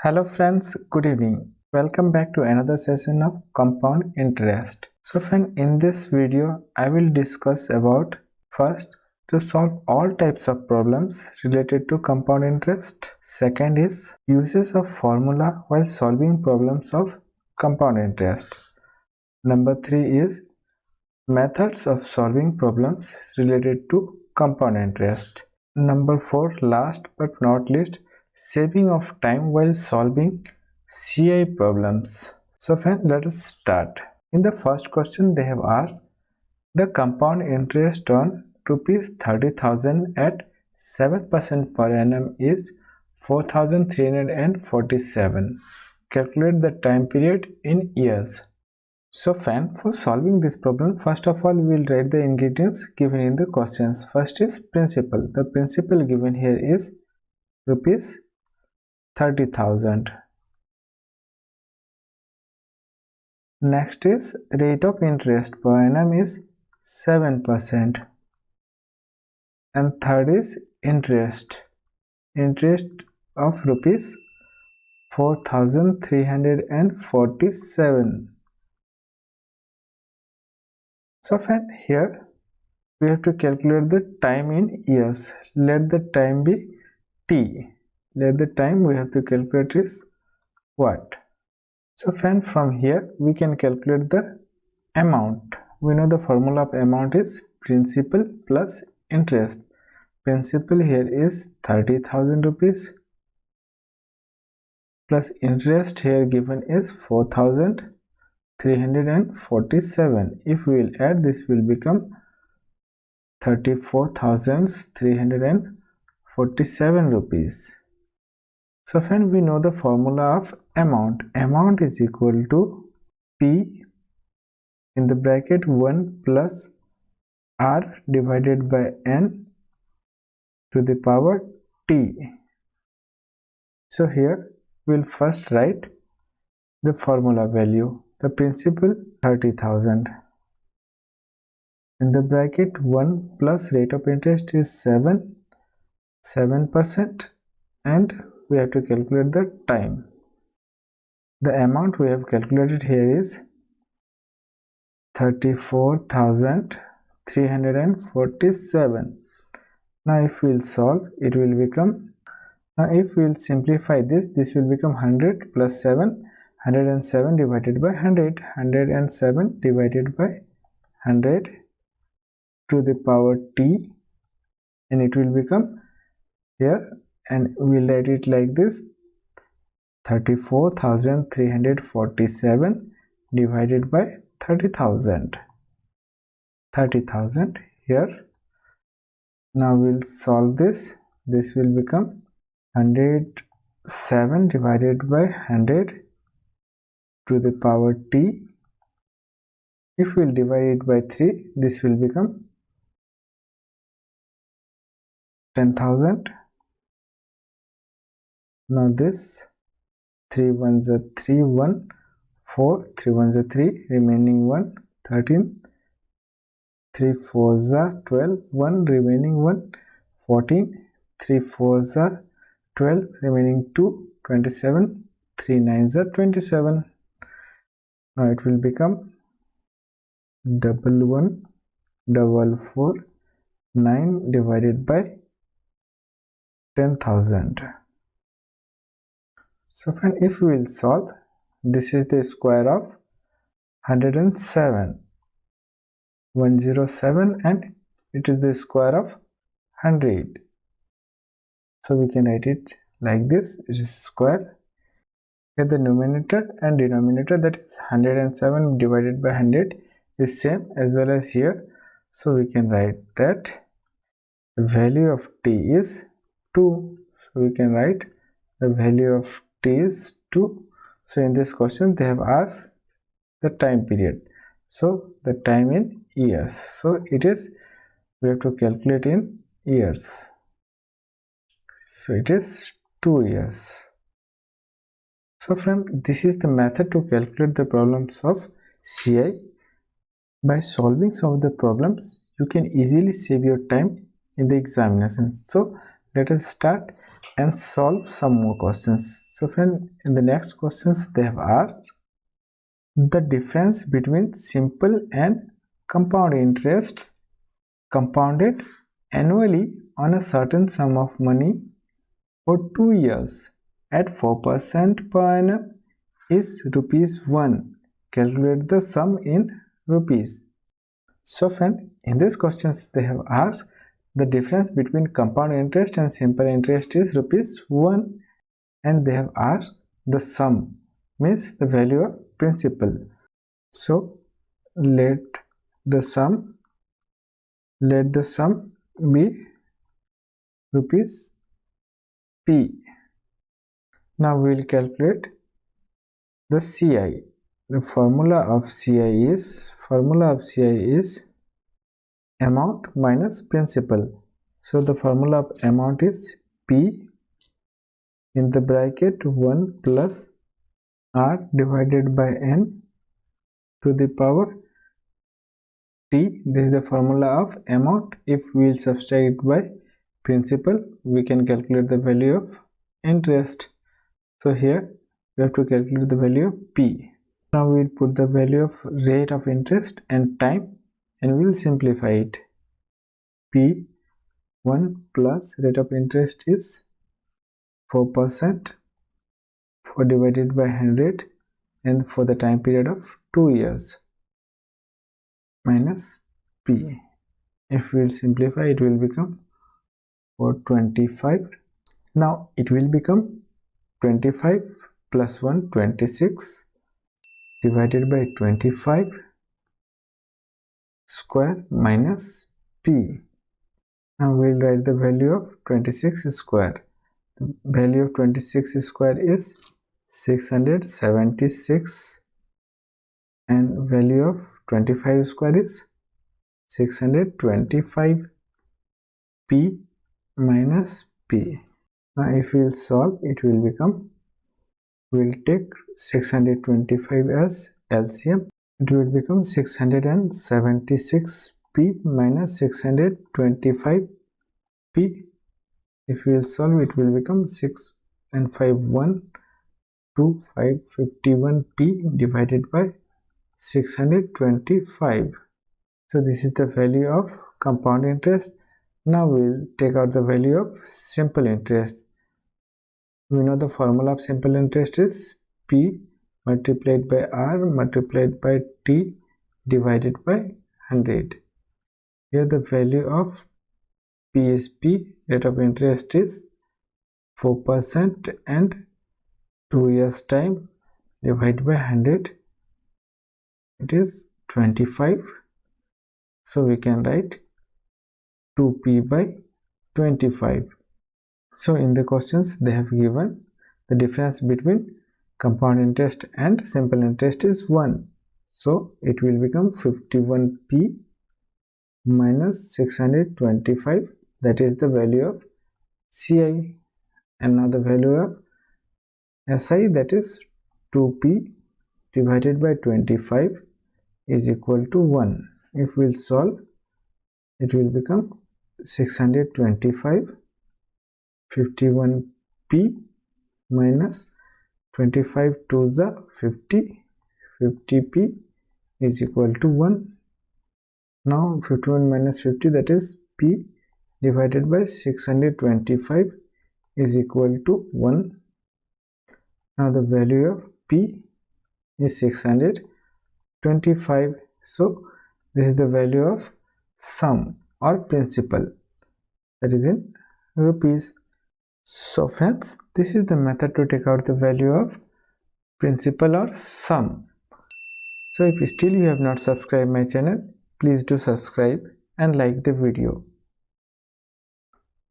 Hello friends, good evening. Welcome back to another session of compound interest. So friend, in this video I will discuss about first to solve all types of problems related to compound interest. Second is uses of formula while solving problems of compound interest. Number 3 is methods of solving problems related to compound interest. Number 4, last but not least, saving of time while solving CI problems. So friends, let us start. In the first question they have asked the compound interest on rupees 30,000 at 7% per annum is 4,347. Calculate the time period in years. So friend, for solving this problem, first of all we will write the ingredients given in the questions. First is principal. The principal given here is rupees 30,000. Next is rate of interest per annum is 7%. And third is interest of rupees 4,347. So friend, here we have to calculate the time in years. Let the time be t. Let the time we have to calculate is what? So friend, from here we can calculate the amount. We know the formula of amount is principal plus interest. Principal here is 30,000 rupees plus interest here given is 4,347. If we will add, this will become 34,347 rupees. So friend, we know the formula of amount. Amount is equal to P in the bracket 1 plus R divided by N to the power T. So here we'll first write the formula value. The principal 30,000. In the bracket 1 plus rate of interest is 7%, and we have to calculate the time. The amount we have calculated here is 34,347. Now if we will solve, it will become, now if we will simplify this will become 100 plus 7, 107 divided by 100, 107 divided by 100 to the power t, and it will become here, and we will write it like this: 34,347 divided by 30,000 here. Now we'll solve this. This will become 107 divided by 100 to the power t. If we'll divide it by 3, this will become 10,000. Now this 3 ones are 3, 1, 4, 3 ones are 3, remaining 1, 13, 3 fours are 12, 1 remaining 1, 14, 3 fours are 12, remaining 2, 27, 3 nines are 27. Now it will become 1144 9 divided by 10,000. So friend, if we will solve, this is the square of 107, 107, and it is the square of 100. So we can write it like this: it is square. Here the numerator and denominator, that is 107 divided by 100, is same as well as here. So we can write that the value of t is 2. So we can write the value of t is 2. So in this question they have asked the time period. So the time in years. So it is, we have to calculate in years. So it is 2 years. So friend, this is the method to calculate the problems of CI. By solving some of the problems, you can easily save your time in the examination. So let us start. and solve some more questions. So friend, in the next questions they have asked the difference between simple and compound interests compounded annually on a certain sum of money for 2 years at 4% per annum is rupees 1. Calculate the sum in rupees. So friend, in these questions they have asked the difference between compound interest and simple interest is rupees 1, and they have asked the sum, means the value of principal. So let the sum be rupees P. Now we will calculate the CI. The formula of CI is amount minus principal. So the formula of amount is P in the bracket 1 plus R divided by N to the power T. This is the formula of amount. If we will substitute by principal, we can calculate the value of interest. So here we have to calculate the value of P. Now we will put the value of rate of interest and time, and we will simplify it. P1 plus rate of interest is 4% for divided by 100 and for the time period of 2 years minus P. If we will simplify, it will become 425. Now it will become 25 plus 1, 26 divided by 25 square minus P. Now we will write the value of 26 square. The value of 26 square is 676, and value of 25 square is 625. P minus P. Now if we will solve, it will become, we will take 625 as LCM. It will become 676 P minus 625 P. If we will solve, it will become 6 and 5 1 2 5 51 P divided by 625. So this is the value of compound interest. Now we will take out the value of simple interest. We know the formula of simple interest is P multiplied by R multiplied by T divided by 100. Here the value of P is P, rate of interest is 4% and 2 years time divided by 100, it is 25. So we can write 2P by 25. So in the questions they have given the difference between compound interest and simple interest is 1. So it will become 51P minus 625, that is the value of CI, and now the value of SI, that is 2P divided by 25 is equal to 1. If we will solve, it will become 625, 51P minus 25 to the 50, 50P is equal to 1. Now 51 minus 50, that is P divided by 625 is equal to 1. Now the value of P is 625. So this is the value of sum or principal, that is in rupees. So friends, this is the method to take out the value of principal or sum. So if still you have not subscribed my channel, please do subscribe and like the video.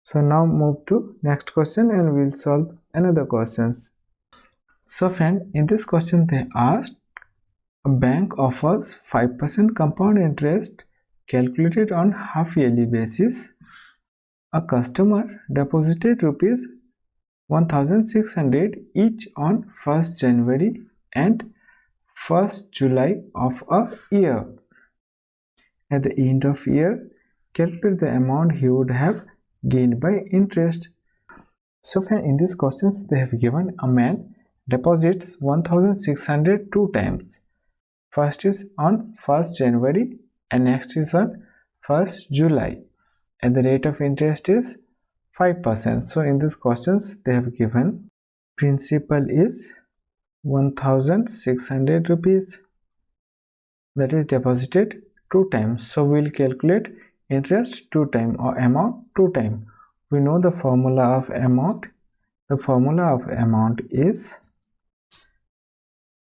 So now move to next question and we will solve another questions. So friend, in this question they asked a bank offers 5% compound interest calculated on half yearly basis. A customer deposited rupees 1600 each on 1st January and 1st July of a year. At the end of year, calculate the amount he would have gained by interest. So friend, in these questions they have given a man deposits 1600 two times. First is on 1st January and next is on 1st July, and the rate of interest is 5%. So in these questions they have given principal is 1600 rupees, that is deposited two times. So we'll calculate interest two times or amount two times. We know the formula of amount. The formula of amount is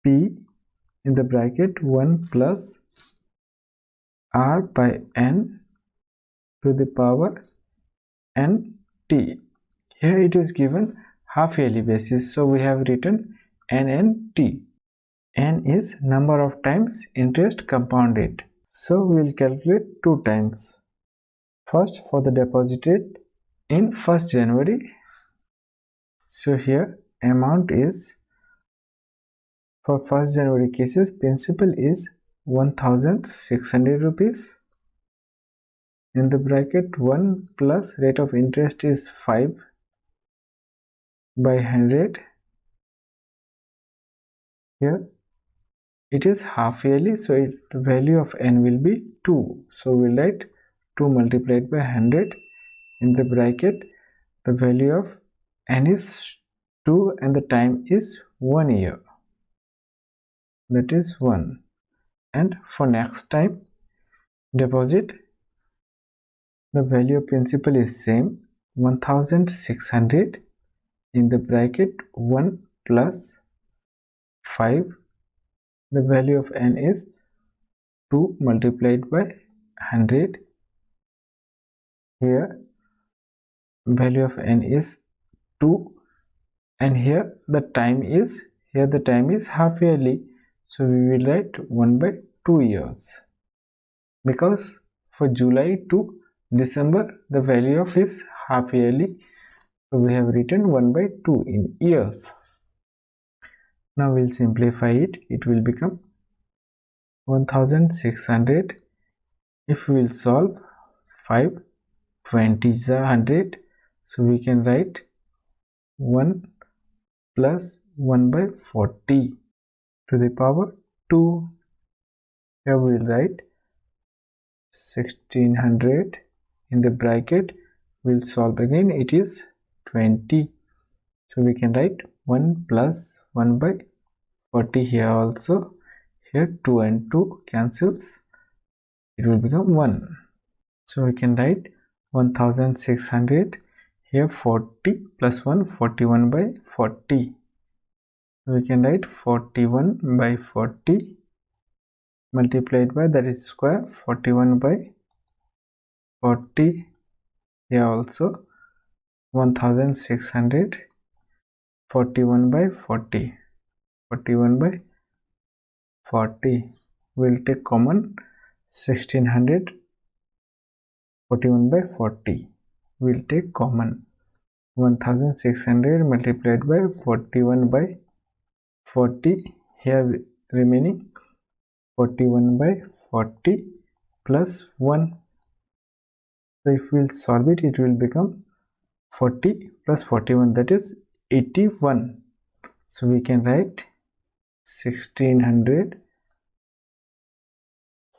P in the bracket 1 plus R by N to the power N T. Here it is given half yearly basis, so we have written N and T. N is number of times interest compounded. So we will calculate two times. First for the deposited in 1st January. So here amount is, for 1st January cases, principal is 1600 rupees. In the bracket 1 plus rate of interest is 5 by 100. Here it is half yearly, so the value of n will be 2. So we write 2 multiplied by 100. In the bracket the value of n is 2 and the time is 1 year, that is 1. And for next time deposit, the value of principal is same, 1600. In the bracket 1 plus 5, the value of n is 2 multiplied by 100. Here value of n is 2, and here the time is, half yearly, so we will write 1 by 2 years, because for July to December the value of is half yearly, so we have written 1 by 2 in years. Now we'll simplify it. It will become 1600. If we will solve 5 20s are 100, so we can write 1 plus 1 by 40 to the power 2. Here we will write 1600. In the bracket we'll solve again, it is 20, so we can write 1 plus 1 by 40 here also. Here 2 and 2 cancels, it will become 1. So we can write 1600. Here 40 plus 1, 41 by 40. So we can write 41 by 40 multiplied by, that is square, 41 by 40. Here also 1600, 41 by 40, 41 by 40. We'll take common 1600, 41 by 40. We'll take common 1600 multiplied by 41 by 40. Here remaining 41 by 40 plus 1. So if we'll solve it, it will become 40 plus 41, that is 81. So we can write 1600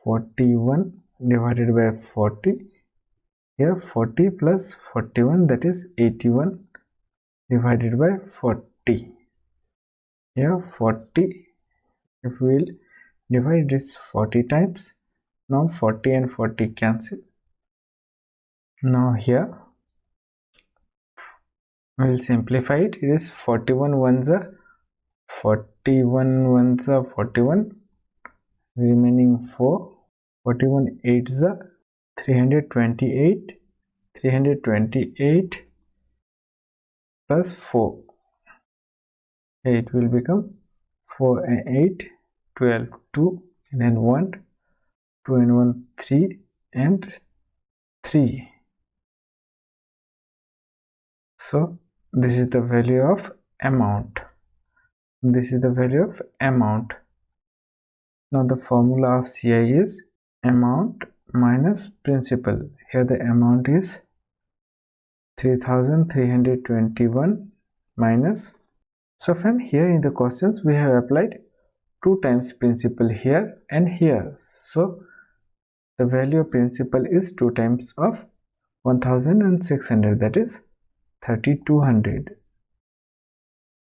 41 divided by 40. Here 40 plus 41, that is 81 divided by 40. Here 40, if we will divide this 40 times, now 40 and 40 cancel. Now here we will simplify it. It is 41 ones are 41 ones are 41, remaining 4, 41 eights are 328, 328 plus 4. It will become 4 and 8, 12, 2, and then 1, 2 and 1, 3, and 3. So this is the value of amount. This is the value of amount. Now the formula of CI is amount minus principal. Here the amount is 3321 minus. So friend, here in the questions we have applied 2 times principal here and here. So the value of principal is 2 times of 1600, that is 3200.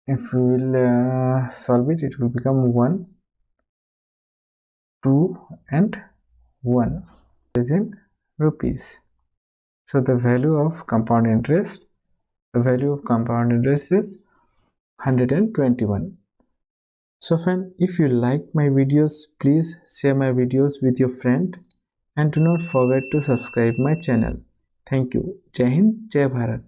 If we will solve it, it will become 1, 2 and 1 is in rupees. So the value of compound interest is 121. So friend, if you like my videos, please share my videos with your friend and do not forget to subscribe my channel. Thank you. Jai Hind, Jai Bharat.